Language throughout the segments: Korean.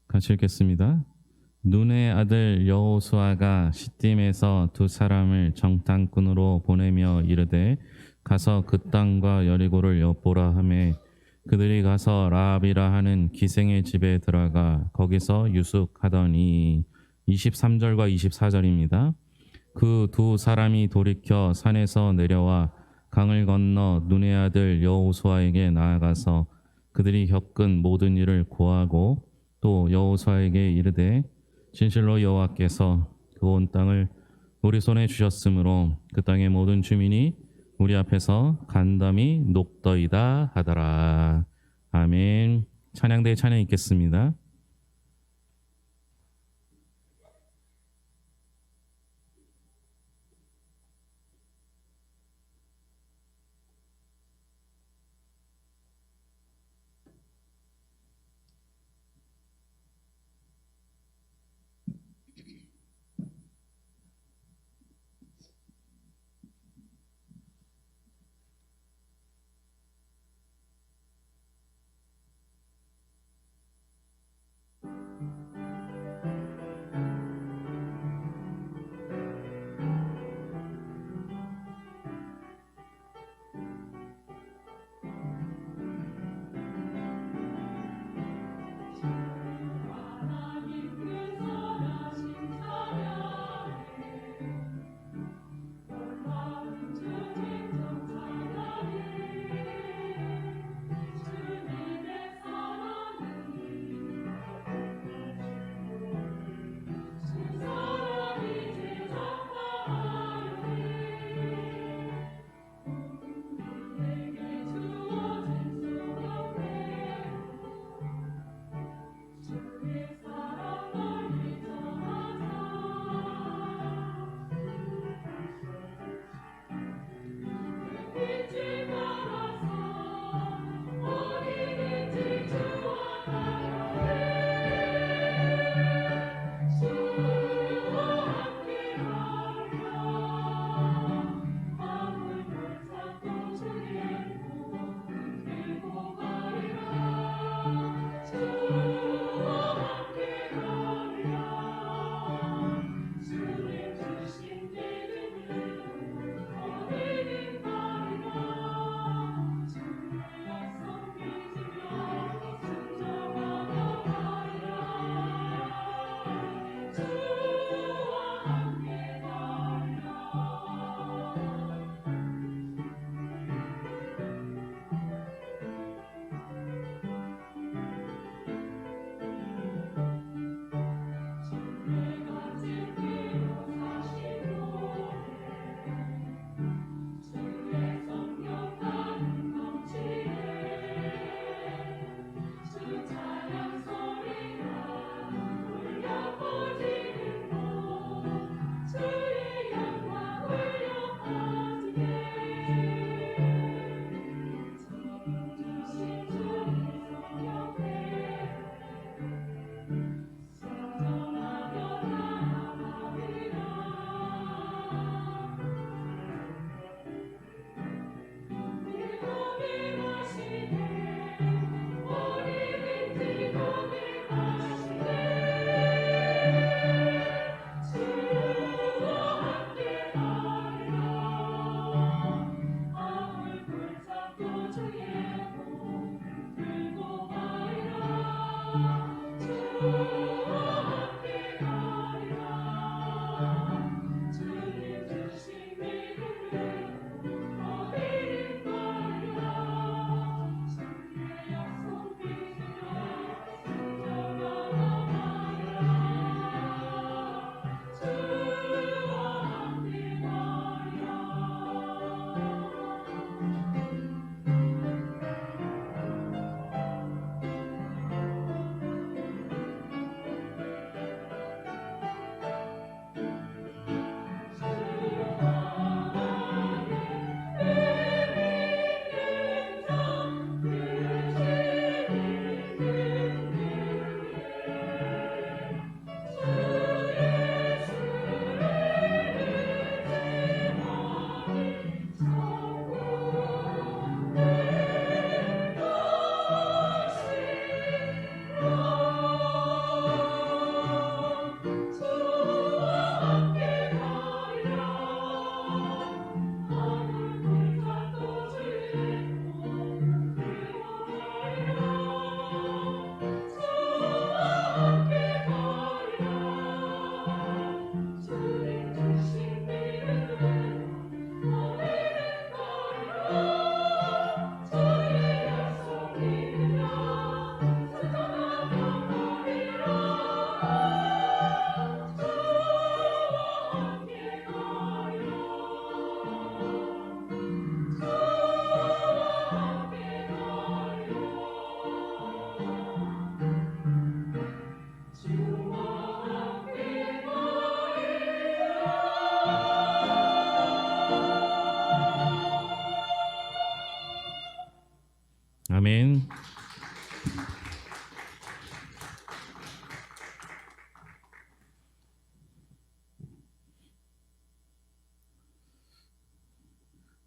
같이 읽겠습니다. 눈의 아들 여호수아가 시딤에서 두 사람을 정탐꾼으로 보내며 이르되 가서 그 땅과 여리고를 엿보라 하매 그들이 가서 라합이라 하는 기생의 집에 들어가 거기서 유숙하더니 23절과 24절입니다. 그 두 사람이 돌이켜 산에서 내려와 강을 건너 눈의 아들 여호수아에게 나아가서 그들이 겪은 모든 일을 고하고 또 여호수아에게 이르되 진실로 여호와께서 그 온 땅을 우리 손에 주셨으므로 그 땅의 모든 주민이 우리 앞에서 간담이 녹더이다 하더라. 아멘. 찬양대 찬양 있겠습니다.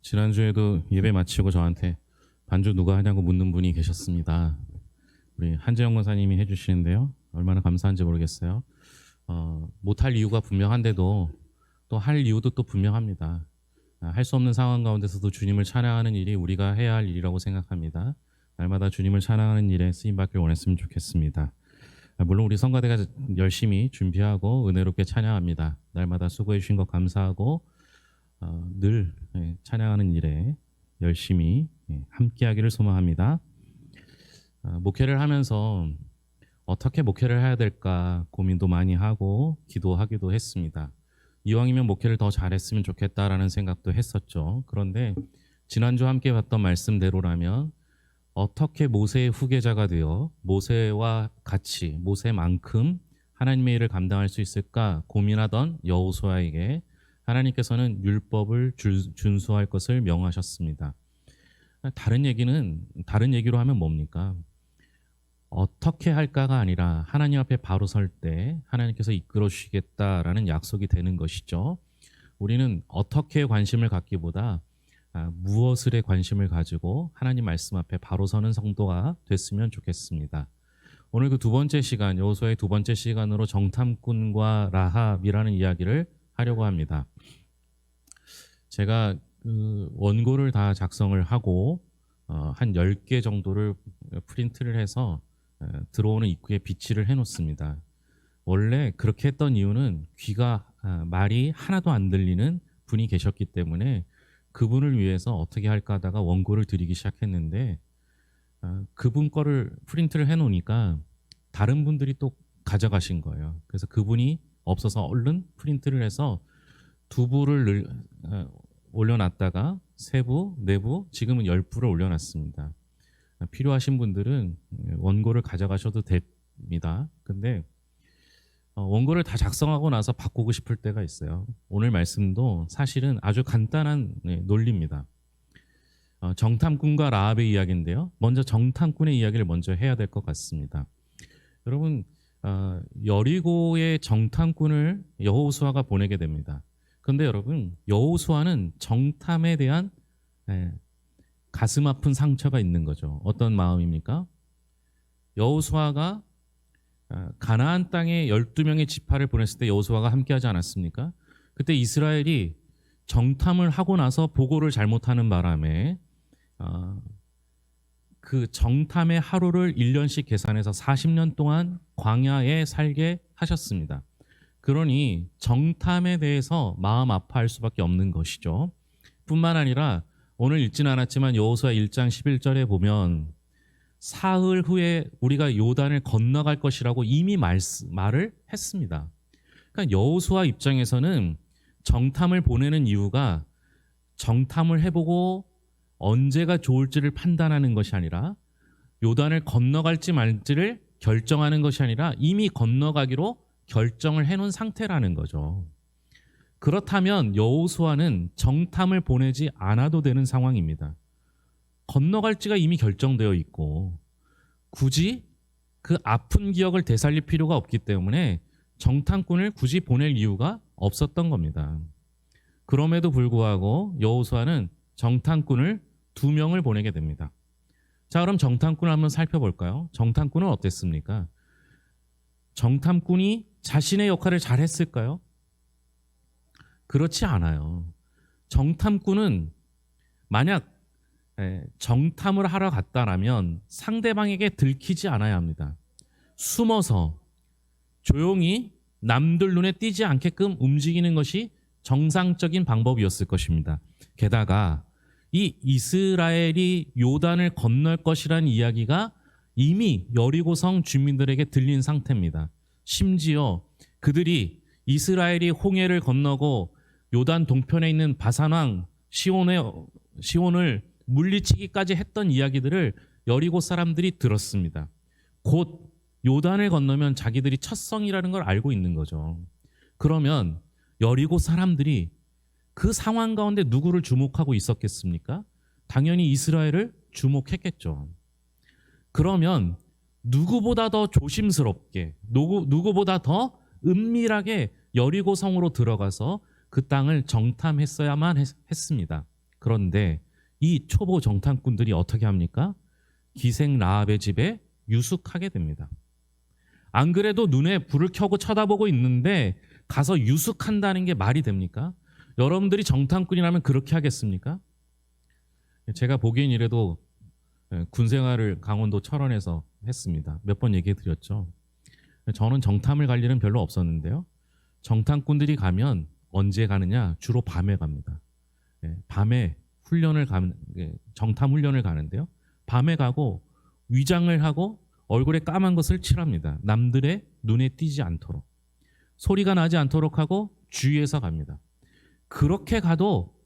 지난주에도 예배 마치고 저한테 반주 누가 하냐고 묻는 분이 계셨습니다. 우리 한재영 권사님이 해주시는데요. 얼마나 감사한지 모르겠어요. 못할 이유가 분명한데도 또 할 이유도 또 분명합니다. 할 수 없는 상황 가운데서도 주님을 찬양하는 일이 우리가 해야 할 일이라고 생각합니다. 날마다 주님을 찬양하는 일에 쓰임받길 원했으면 좋겠습니다. 물론 우리 성가대가 열심히 준비하고 은혜롭게 찬양합니다. 날마다 수고해 주신 것 감사하고 늘 찬양하는 일에 열심히 함께하기를 소망합니다. 목회를 하면서 어떻게 목회를 해야 될까 고민도 많이 하고 기도하기도 했습니다. 이왕이면 목회를 더 잘했으면 좋겠다라는 생각도 했었죠. 그런데 지난주 함께 봤던 말씀대로라면 어떻게 모세의 후계자가 되어 모세와 같이 모세만큼 하나님의 일을 감당할 수 있을까 고민하던 여호수아에게 하나님께서는 율법을 준수할 것을 명하셨습니다. 다른 얘기로 하면 뭡니까? 어떻게 할까가 아니라 하나님 앞에 바로 설 때 하나님께서 이끌어 주시겠다라는 약속이 되는 것이죠. 우리는 어떻게 관심을 갖기보다 무엇을에 관심을 가지고 하나님 말씀 앞에 바로 서는 성도가 됐으면 좋겠습니다. 오늘 그 두 번째 시간, 여호수아의 두 번째 시간으로 정탐꾼과 라합이라는 이야기를 하려고 합니다. 제가 원고를 다 작성을 하고 한 10개 정도를 프린트를 해서 들어오는 입구에 비치를 해놓습니다. 원래 그렇게 했던 이유는 말이 하나도 안 들리는 분이 계셨기 때문에 그분을 위해서 어떻게 할까 하다가 원고를 드리기 시작했는데 그분 거를 프린트를 해놓으니까 다른 분들이 또 가져가신 거예요. 그래서 그분이 없어서 얼른 프린트를 해서 2부를 올려놨다가 3부, 4부, 지금은 10부를 올려놨습니다. 필요하신 분들은 원고를 가져가셔도 됩니다. 근데 원고를 다 작성하고 나서 바꾸고 싶을 때가 있어요. 오늘 말씀도 사실은 아주 간단한 논리입니다. 정탐꾼과 라합의 이야기인데요. 먼저 정탐꾼의 이야기를 먼저 해야 될 것 같습니다. 여러분, 여리고의 정탐꾼을 여호수아가 보내게 됩니다. 그런데 여러분, 여호수아는 정탐에 대한 가슴 아픈 상처가 있는 거죠. 어떤 마음입니까? 여호수아가 가나안 땅에 12명의 지파를 보냈을 때 여호수아가 함께하지 않았습니까? 그때 이스라엘이 정탐을 하고 나서 보고를 잘못하는 바람에 그 정탐의 하루를 1년씩 계산해서 40년 동안 광야에 살게 하셨습니다. 그러니 정탐에 대해서 마음 아파할 수밖에 없는 것이죠. 뿐만 아니라 오늘 읽지는 않았지만 여호수아 1장 11절에 보면 사흘 후에 우리가 요단을 건너갈 것이라고 이미 말을 했습니다. 그러니까 여호수아 입장에서는 정탐을 보내는 이유가 정탐을 해보고 언제가 좋을지를 판단하는 것이 아니라 요단을 건너갈지 말지를 결정하는 것이 아니라 이미 건너가기로 결정을 해놓은 상태라는 거죠. 그렇다면 여호수아는 정탐을 보내지 않아도 되는 상황입니다. 건너갈지가 이미 결정되어 있고 굳이 그 아픈 기억을 되살릴 필요가 없기 때문에 정탐꾼을 굳이 보낼 이유가 없었던 겁니다. 그럼에도 불구하고 여호수아는 정탐꾼을 2명을 보내게 됩니다. 자, 그럼 정탐꾼을 한번 살펴볼까요? 정탐꾼은 어땠습니까? 정탐꾼이 자신의 역할을 잘 했을까요? 그렇지 않아요. 정탐꾼은 만약 정탐을 하러 갔다라면 상대방에게 들키지 않아야 합니다. 숨어서 조용히 남들 눈에 띄지 않게끔 움직이는 것이 정상적인 방법이었을 것입니다. 게다가 이 이스라엘이 요단을 건널 것이라는 이야기가 이미 여리고성 주민들에게 들린 상태입니다. 심지어 그들이 이스라엘이 홍해를 건너고 요단 동편에 있는 바산왕 시온을 물리치기까지 했던 이야기들을 여리고 사람들이 들었습니다. 곧 요단을 건너면 자기들이 첫 성이라는 걸 알고 있는 거죠. 그러면 여리고 사람들이 그 상황 가운데 누구를 주목하고 있었겠습니까? 당연히 이스라엘을 주목했겠죠. 그러면 누구보다 더 조심스럽게, 누구보다 더 은밀하게 여리고 성으로 들어가서 그 땅을 정탐했어야만 했습니다. 그런데 이 초보 정탐꾼들이 어떻게 합니까? 기생 라합의 집에 유숙하게 됩니다. 안 그래도 눈에 불을 켜고 쳐다보고 있는데 가서 유숙한다는 게 말이 됩니까? 여러분들이 정탐꾼이라면 그렇게 하겠습니까? 제가 보기엔 이래도 군 생활을 강원도 철원에서 했습니다. 몇 번 얘기해 드렸죠. 저는 정탐을 갈 일은 별로 없었는데요. 정탐꾼들이 가면 언제 가느냐? 주로 밤에 갑니다. 밤에 정탐 훈련을 가는데요. 밤에 가고 위장을 하고 얼굴에 까만 것을 칠합니다. 남들의 눈에 띄지 않도록. 소리가 나지 않도록 하고 주위에서 갑니다. 그렇게 가도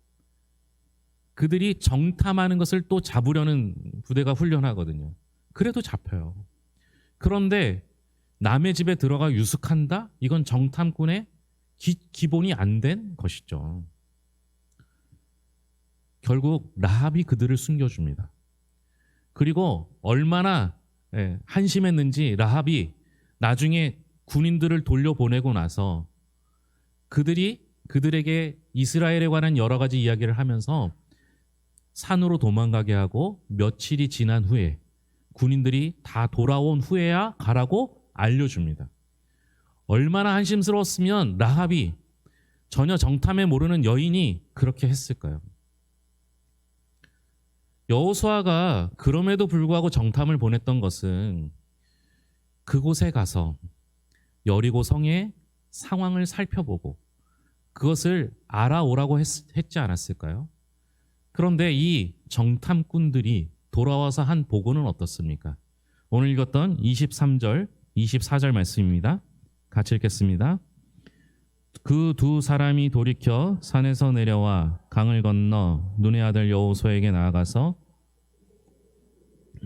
그들이 정탐하는 것을 또 잡으려는 부대가 훈련하거든요. 그래도 잡혀요. 그런데 남의 집에 들어가 유숙한다? 이건 정탐꾼의 기본이 안 된 것이죠. 결국 라합이 그들을 숨겨줍니다. 그리고 얼마나 한심했는지 라합이 나중에 군인들을 돌려보내고 나서 그들에게 이스라엘에 관한 여러 가지 이야기를 하면서 산으로 도망가게 하고 며칠이 지난 후에 군인들이 다 돌아온 후에야 가라고 알려줍니다. 얼마나 한심스러웠으면 라합이 전혀 정탐에 모르는 여인이 그렇게 했을까요? 여호수아가 그럼에도 불구하고 정탐을 보냈던 것은 그곳에 가서 여리고 성의 상황을 살펴보고 그것을 알아오라고 했지 않았을까요? 그런데 이 정탐꾼들이 돌아와서 한 보고는 어떻습니까? 오늘 읽었던 23절, 24절 말씀입니다. 같이 읽겠습니다. 그 두 사람이 돌이켜 산에서 내려와 강을 건너 눈의 아들 여호수아에게 나아가서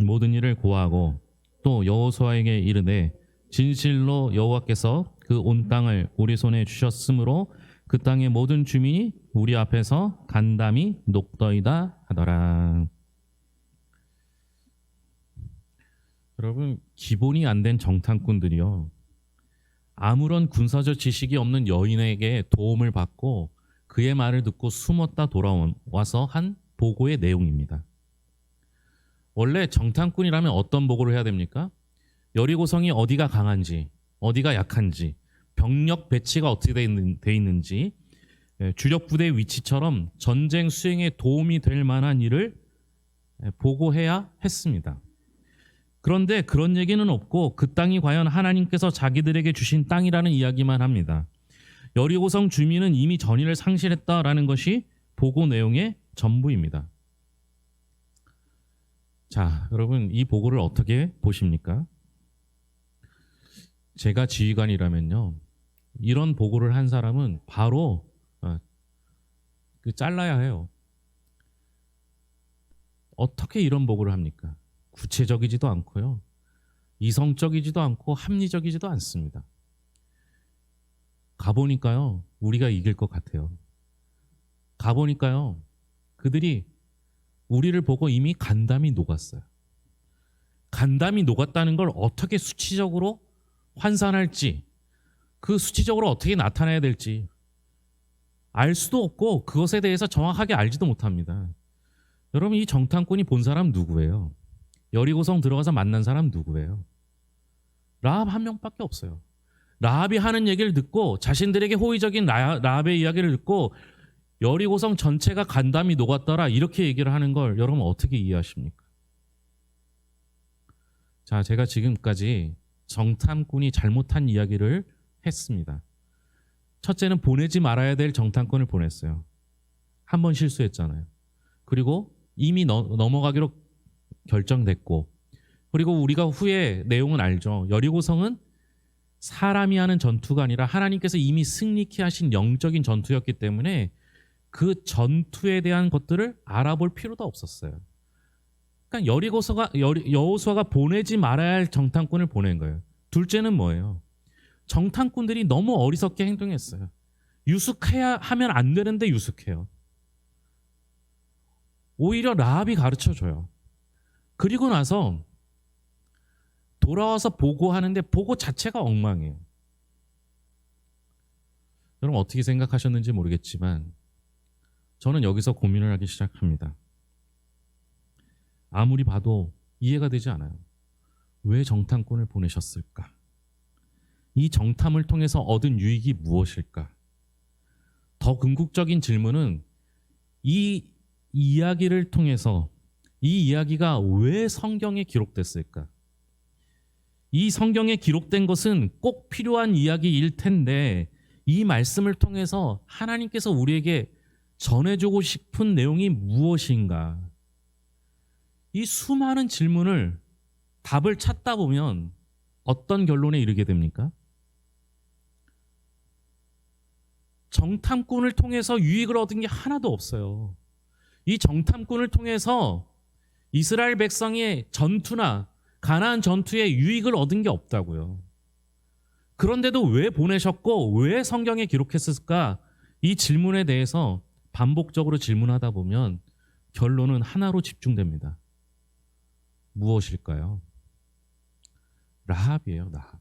모든 일을 고하고 또 여호수아에게 이르되 진실로 여호와께서 그 온 땅을 우리 손에 주셨으므로 그 땅의 모든 주민이 우리 앞에서 간담이 녹더이다 하더라. 여러분, 기본이 안 된 정탐꾼들이요, 아무런 군사적 지식이 없는 여인에게 도움을 받고 그의 말을 듣고 숨었다 돌아와서 한 보고의 내용입니다. 원래 정탐꾼이라면 어떤 보고를 해야 됩니까? 여리고성이 어디가 강한지, 어디가 약한지, 병력 배치가 어떻게 돼 있는지, 주력 부대의 위치처럼 전쟁 수행에 도움이 될 만한 일을 보고해야 했습니다. 그런데 그런 얘기는 없고 그 땅이 과연 하나님께서 자기들에게 주신 땅이라는 이야기만 합니다. 여리고성 주민은 이미 전의를 상실했다라는 것이 보고 내용의 전부입니다. 자, 여러분, 이 보고를 어떻게 보십니까? 제가 지휘관이라면요, 이런 보고를 한 사람은 바로 잘라야 해요. 어떻게 이런 보고를 합니까? 구체적이지도 않고요, 이성적이지도 않고 합리적이지도 않습니다. 가보니까요, 우리가 이길 것 같아요. 가보니까요, 그들이 우리를 보고 이미 간담이 녹았어요. 간담이 녹았다는 걸 어떻게 수치적으로 환산할지, 그 수치적으로 어떻게 나타내야 될지 알 수도 없고 그것에 대해서 정확하게 알지도 못합니다. 여러분, 이 정탐꾼이 본 사람 누구예요? 여리고성 들어가서 만난 사람 누구예요? 라합 한 명밖에 없어요. 라합이 하는 얘기를 듣고 자신들에게 호의적인 라합의 이야기를 듣고 여리고성 전체가 간담이 녹았더라 이렇게 얘기를 하는 걸 여러분 어떻게 이해하십니까? 자, 제가 지금까지 정탐꾼이 잘못한 이야기를 했습니다. 첫째는 보내지 말아야 될 정탐꾼을 보냈어요. 한 번 실수했잖아요. 그리고 이미 넘어가기로 결정됐고, 그리고 우리가 후에 내용은 알죠. 여리고성은 사람이 하는 전투가 아니라 하나님께서 이미 승리케 하신 영적인 전투였기 때문에 그 전투에 대한 것들을 알아볼 필요도 없었어요. 그러니까 여호수아가 보내지 말아야 할 정탐꾼을 보낸 거예요. 둘째는 뭐예요? 정탐꾼들이 너무 어리석게 행동했어요. 유숙해야 하면 안 되는데 유숙해요. 오히려 라합이 가르쳐줘요. 그리고 나서 돌아와서 보고하는데 보고 자체가 엉망이에요. 여러분 어떻게 생각하셨는지 모르겠지만 저는 여기서 고민을 하기 시작합니다. 아무리 봐도 이해가 되지 않아요. 왜 정탐꾼을 보내셨을까? 이 정탐을 통해서 얻은 유익이 무엇일까? 더 궁극적인 질문은 이 이야기를 통해서 이 이야기가 왜 성경에 기록됐을까? 이 성경에 기록된 것은 꼭 필요한 이야기일 텐데 이 말씀을 통해서 하나님께서 우리에게 전해주고 싶은 내용이 무엇인가? 이 수많은 질문을 답을 찾다 보면 어떤 결론에 이르게 됩니까? 정탐꾼을 통해서 유익을 얻은 게 하나도 없어요. 이 정탐꾼을 통해서 이스라엘 백성의 전투나 가나안 전투에 유익을 얻은 게 없다고요. 그런데도 왜 보내셨고 왜 성경에 기록했을까? 이 질문에 대해서 반복적으로 질문하다 보면 결론은 하나로 집중됩니다. 무엇일까요? 라합이에요. 라합.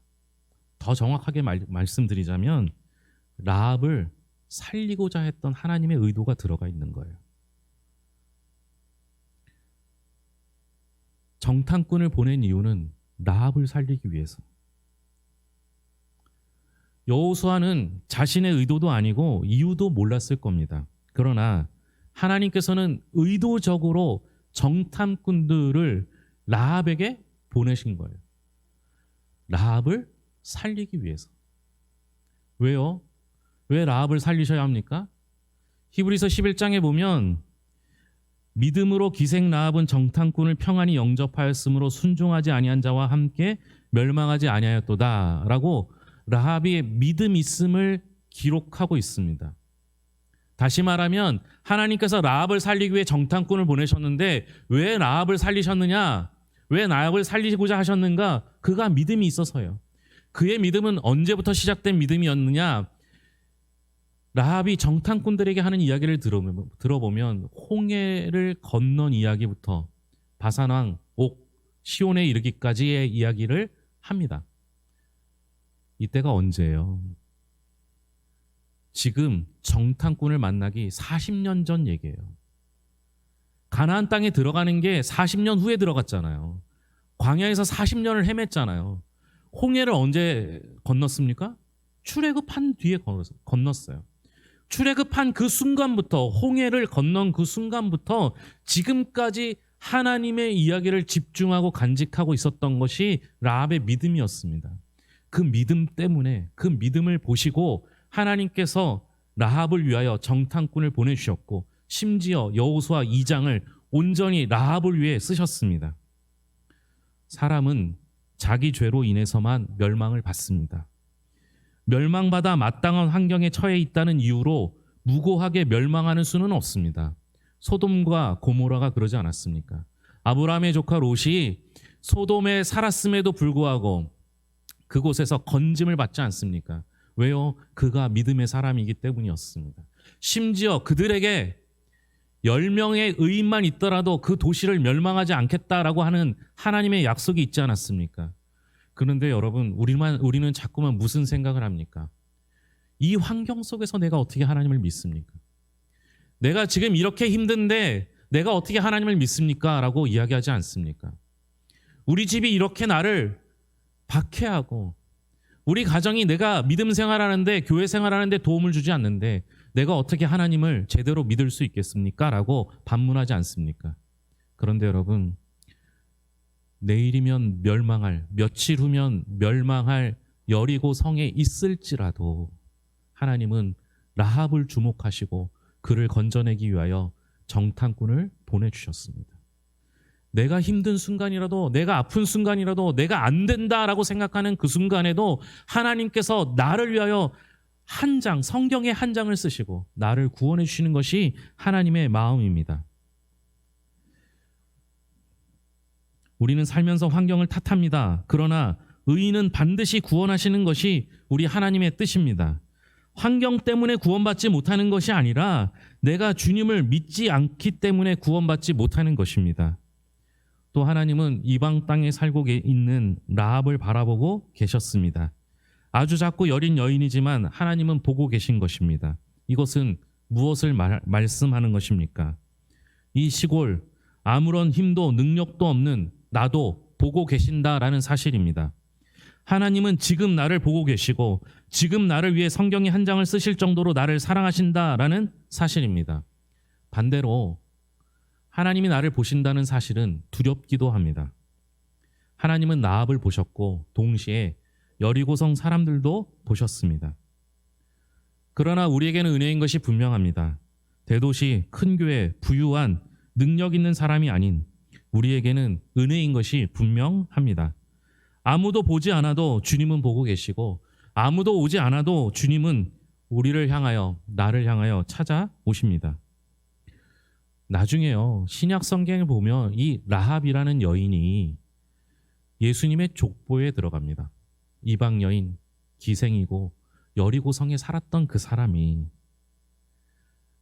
더 정확하게 말씀드리자면 라합을 살리고자 했던 하나님의 의도가 들어가 있는 거예요. 정탐꾼을 보낸 이유는 라합을 살리기 위해서. 여호수아는 자신의 의도도 아니고 이유도 몰랐을 겁니다. 그러나 하나님께서는 의도적으로 정탐꾼들을 라합에게 보내신 거예요. 라합을 살리기 위해서. 왜요? 왜 라합을 살리셔야 합니까? 히브리서 11장에 보면 믿음으로 기생 라합은 정탐꾼을 평안히 영접하였으므로 순종하지 아니한 자와 함께 멸망하지 아니하였도다 라고 라합의 믿음 있음을 기록하고 있습니다. 다시 말하면 하나님께서 라합을 살리기 위해 정탐꾼을 보내셨는데 왜 라합을 살리셨느냐? 왜 라합을 살리고자 하셨는가? 그가 믿음이 있어서요. 그의 믿음은 언제부터 시작된 믿음이었느냐? 라합이 정탐꾼들에게 하는 이야기를 들어보면 홍해를 건넌 이야기부터 바산왕 옥 시온에 이르기까지의 이야기를 합니다. 이때가 언제예요? 지금 정탐꾼을 만나기 40년 전 얘기예요. 가나안 땅에 들어가는 게 40년 후에 들어갔잖아요. 광야에서 40년을 헤맸잖아요. 홍해를 언제 건넜습니까? 출애굽한 뒤에 건넜어요. 출애굽한 그 순간부터, 홍해를 건넌 그 순간부터 지금까지 하나님의 이야기를 집중하고 간직하고 있었던 것이 라합의 믿음이었습니다. 그 믿음 때문에, 그 믿음을 보시고 하나님께서 라합을 위하여 정탐꾼을 보내주셨고 심지어 여호수아 2장을 온전히 라합을 위해 쓰셨습니다. 사람은 자기 죄로 인해서만 멸망을 받습니다. 멸망받아 마땅한 환경에 처해 있다는 이유로 무고하게 멸망하는 수는 없습니다. 소돔과 고모라가 그러지 않았습니까? 아브라함의 조카 롯이 소돔에 살았음에도 불구하고 그곳에서 건짐을 받지 않습니까? 왜요? 그가 믿음의 사람이기 때문이었습니다. 심지어 그들에게 10명의 의인만 있더라도 그 도시를 멸망하지 않겠다라고 하는 하나님의 약속이 있지 않았습니까? 그런데 여러분, 우리는 자꾸만 무슨 생각을 합니까? 이 환경 속에서 내가 어떻게 하나님을 믿습니까? 내가 지금 이렇게 힘든데 내가 어떻게 하나님을 믿습니까? 라고 이야기하지 않습니까? 우리 집이 이렇게 나를 박해하고 우리 가정이 내가 믿음 생활하는데 교회 생활하는데 도움을 주지 않는데 내가 어떻게 하나님을 제대로 믿을 수 있겠습니까? 라고 반문하지 않습니까? 그런데 여러분, 내일이면 멸망할, 며칠 후면 멸망할 여리고 성에 있을지라도 하나님은 라합을 주목하시고 그를 건져내기 위하여 정탐꾼을 보내주셨습니다. 내가 힘든 순간이라도, 내가 아픈 순간이라도, 내가 안 된다라고 생각하는 그 순간에도 하나님께서 나를 위하여 한 장, 성경의 한 장을 쓰시고 나를 구원해 주시는 것이 하나님의 마음입니다. 우리는 살면서 환경을 탓합니다. 그러나 의인은 반드시 구원하시는 것이 우리 하나님의 뜻입니다. 환경 때문에 구원받지 못하는 것이 아니라 내가 주님을 믿지 않기 때문에 구원받지 못하는 것입니다. 또 하나님은 이방 땅에 살고 있는 라합을 바라보고 계셨습니다. 아주 작고 여린 여인이지만 하나님은 보고 계신 것입니다. 이것은 무엇을 말씀하는 것입니까? 이 시골 아무런 힘도 능력도 없는 나도 보고 계신다라는 사실입니다. 하나님은 지금 나를 보고 계시고 지금 나를 위해 성경의 한 장을 쓰실 정도로 나를 사랑하신다라는 사실입니다. 반대로 하나님이 나를 보신다는 사실은 두렵기도 합니다. 하나님은 라합을 보셨고 동시에 여리고성 사람들도 보셨습니다. 그러나 우리에게는 은혜인 것이 분명합니다. 대도시, 큰 교회, 부유한 능력 있는 사람이 아닌 우리에게는 은혜인 것이 분명합니다. 아무도 보지 않아도 주님은 보고 계시고 아무도 오지 않아도 주님은 우리를 향하여 나를 향하여 찾아오십니다. 나중에요. 신약 성경에 보면 이 라합이라는 여인이 예수님의 족보에 들어갑니다. 이방 여인, 기생이고 여리고성에 살았던 그 사람이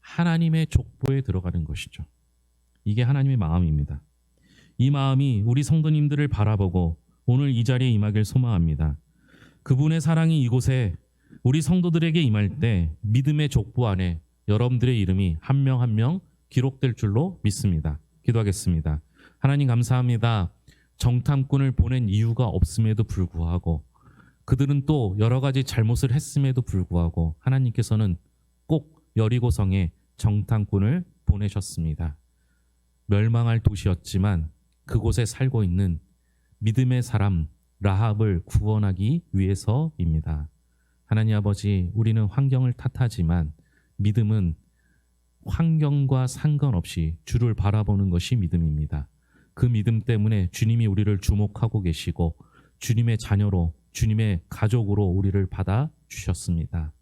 하나님의 족보에 들어가는 것이죠. 이게 하나님의 마음입니다. 이 마음이 우리 성도님들을 바라보고 오늘 이 자리에 임하길 소망합니다. 그분의 사랑이 이곳에 우리 성도들에게 임할 때 믿음의 족보 안에 여러분들의 이름이 한 명 한 명 기록될 줄로 믿습니다. 기도하겠습니다. 하나님 감사합니다. 정탐꾼을 보낸 이유가 없음에도 불구하고 그들은 또 여러 가지 잘못을 했음에도 불구하고 하나님께서는 꼭 여리고성에 정탐꾼을 보내셨습니다. 멸망할 도시였지만 그곳에 살고 있는 믿음의 사람 라합을 구원하기 위해서입니다. 하나님 아버지, 우리는 환경을 탓하지만 믿음은 환경과 상관없이 주를 바라보는 것이 믿음입니다. 그 믿음 때문에 주님이 우리를 주목하고 계시고 주님의 자녀로 주님의 가족으로 우리를 받아 주셨습니다.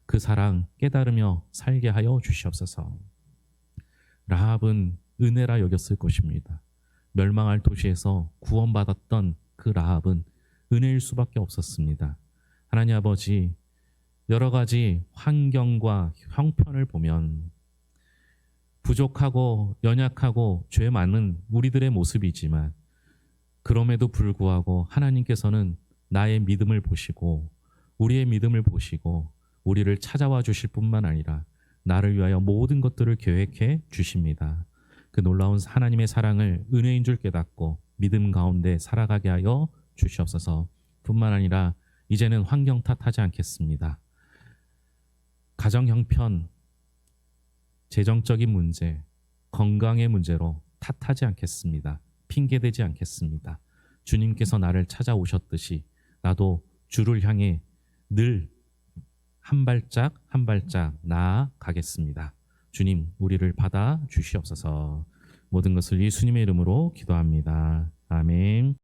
그 사랑 깨달으며 살게 하여 주시옵소서. 라합은 은혜라 여겼을 것입니다. 멸망할 도시에서 구원받았던 그 라합은 은혜일 수밖에 없었습니다. 하나님 아버지, 여러 가지 환경과 형편을 보면 부족하고 연약하고 죄 많은 우리들의 모습이지만 그럼에도 불구하고 하나님께서는 나의 믿음을 보시고 우리의 믿음을 보시고 우리를 찾아와 주실 뿐만 아니라 나를 위하여 모든 것들을 계획해 주십니다. 그 놀라운 하나님의 사랑을 은혜인 줄 깨닫고 믿음 가운데 살아가게 하여 주시옵소서. 뿐만 아니라 이제는 환경 탓하지 않겠습니다. 가정 형편, 재정적인 문제, 건강의 문제로 탓하지 않겠습니다. 핑계대지 않겠습니다. 주님께서 나를 찾아오셨듯이 나도 주를 향해 늘 한 발짝 한 발짝 나아가겠습니다. 주님, 우리를 받아 주시옵소서. 모든 것을 예수님의 이름으로 기도합니다. 아멘.